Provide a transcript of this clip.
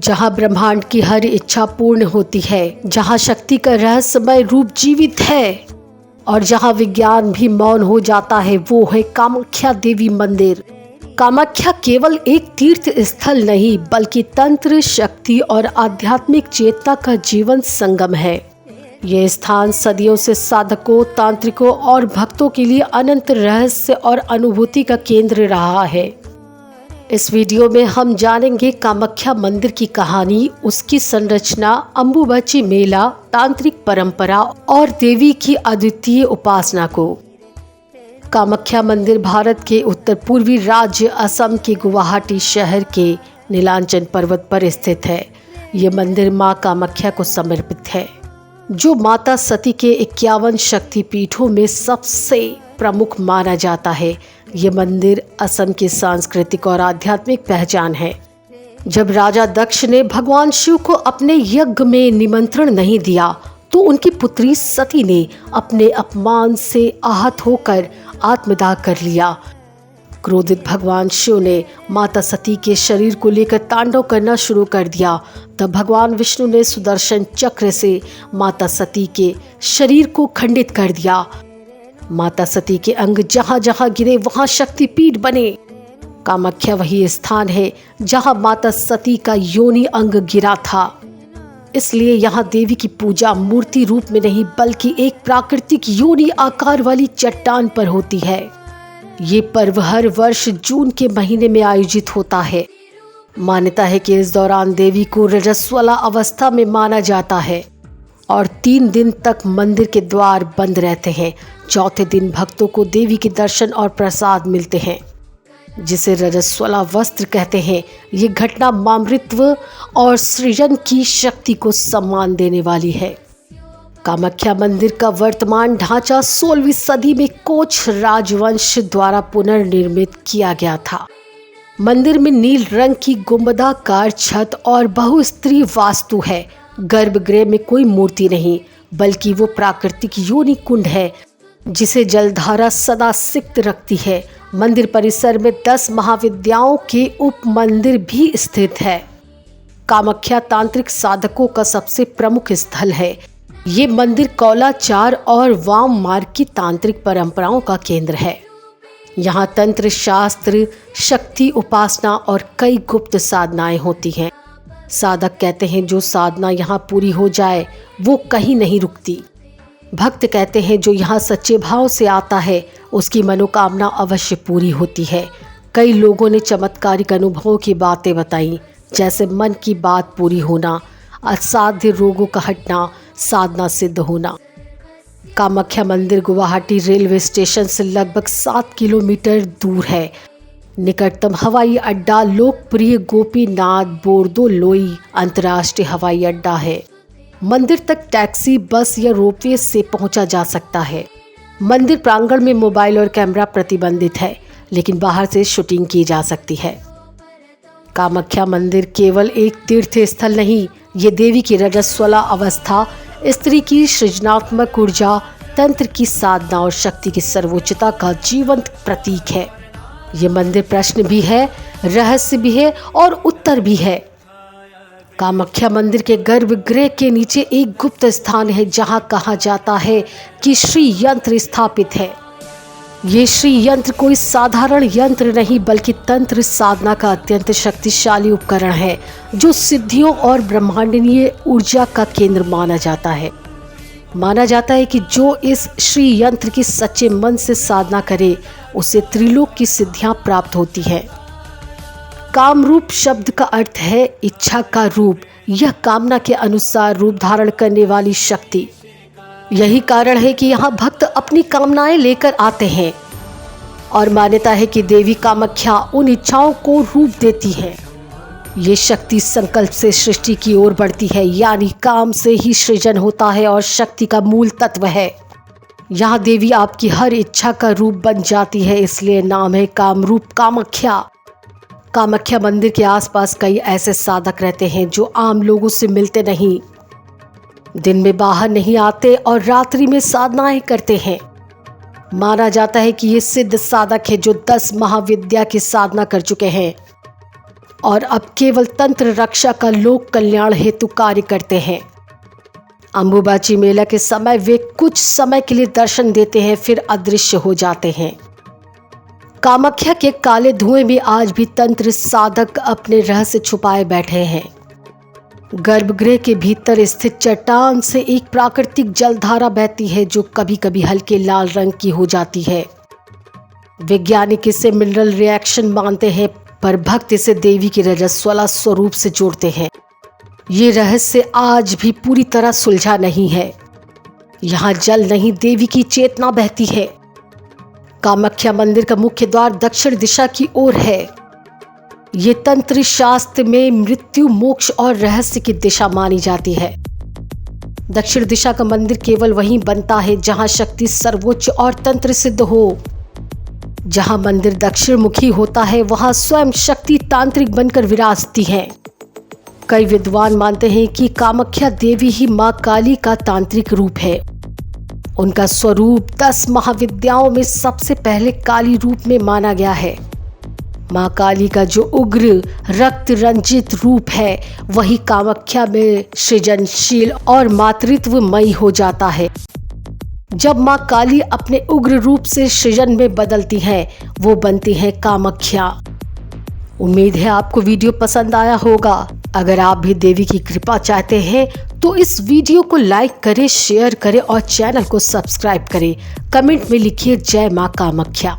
जहाँ ब्रह्मांड की हर इच्छा पूर्ण होती है, जहाँ शक्ति का रहस्यमय रूप जीवित है और जहाँ विज्ञान भी मौन हो जाता है, वो है कामाख्या देवी मंदिर। कामाख्या केवल एक तीर्थ स्थल नहीं, बल्कि तंत्र, शक्ति और आध्यात्मिक चेतना का जीवन संगम है। ये स्थान सदियों से साधकों, तांत्रिकों और भक्तों के लिए अनंत रहस्य और अनुभूति का केंद्र रहा है। इस वीडियो में हम जानेंगे कामाख्या मंदिर की कहानी, उसकी संरचना, अम्बुबाची मेला, तांत्रिक परंपरा और देवी की अद्वितीय उपासना को। कामाख्या मंदिर भारत के उत्तर पूर्वी राज्य असम के गुवाहाटी शहर के नीलांचल पर्वत पर स्थित है। ये मंदिर मां कामाख्या को समर्पित है, जो माता सती के 51 शक्तिपीठों में सबसे प्रमुख माना जाता है। ये मंदिर असम की सांस्कृतिक और आध्यात्मिक पहचान है। जब राजा दक्ष ने भगवान शिव को अपने यज्ञ में निमंत्रण नहीं दिया, तो उनकी पुत्री सती ने अपने अपमान से आहत होकर आत्मदाह कर लिया। क्रोधित भगवान शिव ने माता सती के शरीर को लेकर तांडव करना शुरू कर दिया। तब भगवान विष्णु ने सुदर्शन चक्र से माता सती के शरीर को खंडित कर दिया। माता सती के अंग जहां जहां गिरे, वहां शक्तिपीठ बने। कामाख्या वही स्थान है जहां माता सती का योनि अंग गिरा था। इसलिए यहाँ देवी की पूजा मूर्ति रूप में नहीं, बल्कि एक प्राकृतिक योनि आकार वाली चट्टान पर होती है। ये पर्व हर वर्ष जून के महीने में आयोजित होता है। मान्यता है कि इस दौरान देवी को रजस्वला अवस्था में माना जाता है और 3 दिन तक मंदिर के द्वार बंद रहते हैं। चौथे दिन भक्तों को देवी के दर्शन और प्रसाद मिलते हैं, जिसे रजस्वला वस्त्र कहते हैं। ये घटना मातृत्व और सृजन की शक्ति को सम्मान देने वाली है। कामाख्या मंदिर का वर्तमान ढांचा 16वीं सदी में कोच राजवंश द्वारा पुनर्निर्मित किया गया था। मंदिर में नील रंग की गुंबदाकार छत और बहुस्तरीय वास्तु है। गर्भगृह में कोई मूर्ति नहीं, बल्कि वो प्राकृतिक योनि कुंड है, जिसे जलधारा सदा सिक्त रखती है। मंदिर परिसर में 10 महाविद्याओं के उप मंदिर भी स्थित है। कामाख्या तांत्रिक साधकों का सबसे प्रमुख स्थल है। ये मंदिर कौलाचार और वाम मार्ग की तांत्रिक परंपराओं का केंद्र है। यहाँ तंत्र शास्त्र, शक्ति उपासना और कई गुप्त साधनाएं होती हैं। साधक कहते हैं जो साधना यहाँ पूरी हो जाए, वो कहीं नहीं रुकती। भक्त कहते हैं जो यहाँ सच्चे भाव से आता है, उसकी मनोकामना अवश्य पूरी होती है। कई लोगों ने चमत्कारिक अनुभवों की बातें बताई, जैसे मन की बात पूरी होना, असाध्य रोगों का हटना, साधना सिद्ध होना। कामाख्या मंदिर गुवाहाटी रेलवे स्टेशन से लगभग 7 किलोमीटर दूर है। निकटतम हवाई अड्डा लोकप्रिय गोपीनाथ बोरदोलोई अंतर्राष्ट्रीय हवाई अड्डा है। मंदिर तक टैक्सी, बस या रोपवे से पहुंचा जा सकता है। मंदिर प्रांगण में मोबाइल और कैमरा प्रतिबंधित है, लेकिन बाहर से शूटिंग की जा सकती है। कामाख्या मंदिर केवल एक तीर्थ स्थल नहीं, ये देवी की रजस्वला अवस्था, स्त्री की सृजनात्मक ऊर्जा, तंत्र की साधना और शक्ति की सर्वोच्चता का जीवंत प्रतीक है। ये मंदिर प्रश्न भी है, रहस्य भी है और उत्तर भी है। कामाख्या मंदिर के गर्भगृह के नीचे एक गुप्त स्थान है, जहां कहा जाता है कि श्री यंत्र स्थापित है। ये श्री यंत्र कोई साधारण यंत्र नहीं, बल्कि तंत्र साधना का अत्यंत शक्तिशाली उपकरण है, जो सिद्धियों और ब्रह्मांडीय ऊर्जा का केंद्र माना जाता है। माना जाता है कि जो इस श्री यंत्र की सच्चे मन से साधना करे, उसे त्रिलोक की सिद्धियां प्राप्त होती हैं। कामरूप शब्द का अर्थ है इच्छा का रूप। यह कामना के अनुसार रूप धारण करने वाली शक्ति। यही कारण है कि यहाँ भक्त अपनी कामनाएं लेकर आते हैं और मान्यता है कि देवी कामाख्या उन इच्छाओं को रूप देती है। ये शक्ति संकल्प से सृष्टि की ओर बढ़ती है, यानी काम से ही सृजन होता है और शक्ति का मूल तत्व है। यहाँ देवी आपकी हर इच्छा का रूप बन जाती है, इसलिए नाम है कामरूप कामाख्या। कामाख्या मंदिर के आसपास कई ऐसे साधक रहते हैं जो आम लोगों से मिलते नहीं, दिन में बाहर नहीं आते और रात्रि में साधनाएं करते हैं। माना जाता है कि ये सिद्ध साधक है जो 10 महाविद्या की साधना कर चुके हैं। और अब केवल तंत्र रक्षा का लोक कल्याण हेतु कार्य करते हैं। अम्बुबाची मेला के समय वे कुछ समय के लिए दर्शन देते हैं, फिर अदृश्य हो जाते हैं। कामाख्या के काले धुएं में आज भी तंत्र साधक अपने रहस्य छुपाए बैठे हैं। गर्भगृह के भीतर स्थित चट्टान से एक प्राकृतिक जलधारा बहती है जो कभी कभी हल्के लाल रंग की हो जाती है। वैज्ञानिक इसे मिनरल रिएक्शन मानते हैं, पर भक्त इसे देवी के रजस्वला स्वरूप से जोड़ते हैं। ये रहस्य आज भी पूरी तरह सुलझा नहीं है। यहाँ जल नहीं, देवी की चेतना बहती है। कामाख्या मंदिर का मुख्य द्वार दक्षिण दिशा की ओर है। ये तंत्र शास्त्र में मृत्यु, मोक्ष और रहस्य की दिशा मानी जाती है। दक्षिण दिशा का मंदिर केवल वहीं बनता है जहां शक्ति सर्वोच्च और तंत्र सिद्ध हो। जहां मंदिर दक्षिण मुखी होता है वहां स्वयं शक्ति तांत्रिक बनकर विराजती है। कई विद्वान मानते हैं कि कामाख्या देवी ही मां काली का तांत्रिक रूप है। उनका स्वरूप 10 महाविद्याओं में सबसे पहले काली रूप में माना गया है। मां काली का जो उग्र रक्त रंजित रूप है वही कामाख्या में सृजनशील और मातृत्वमयी हो जाता है। जब मां काली अपने उग्र रूप से सृजन में बदलती हैं, वो बनती हैं कामाख्या। उम्मीद है आपको वीडियो पसंद आया होगा। अगर आप भी देवी की कृपा चाहते हैं तो इस वीडियो को लाइक करें, शेयर करें और चैनल को सब्सक्राइब करें। कमेंट में लिखिए जय मां कामाख्या।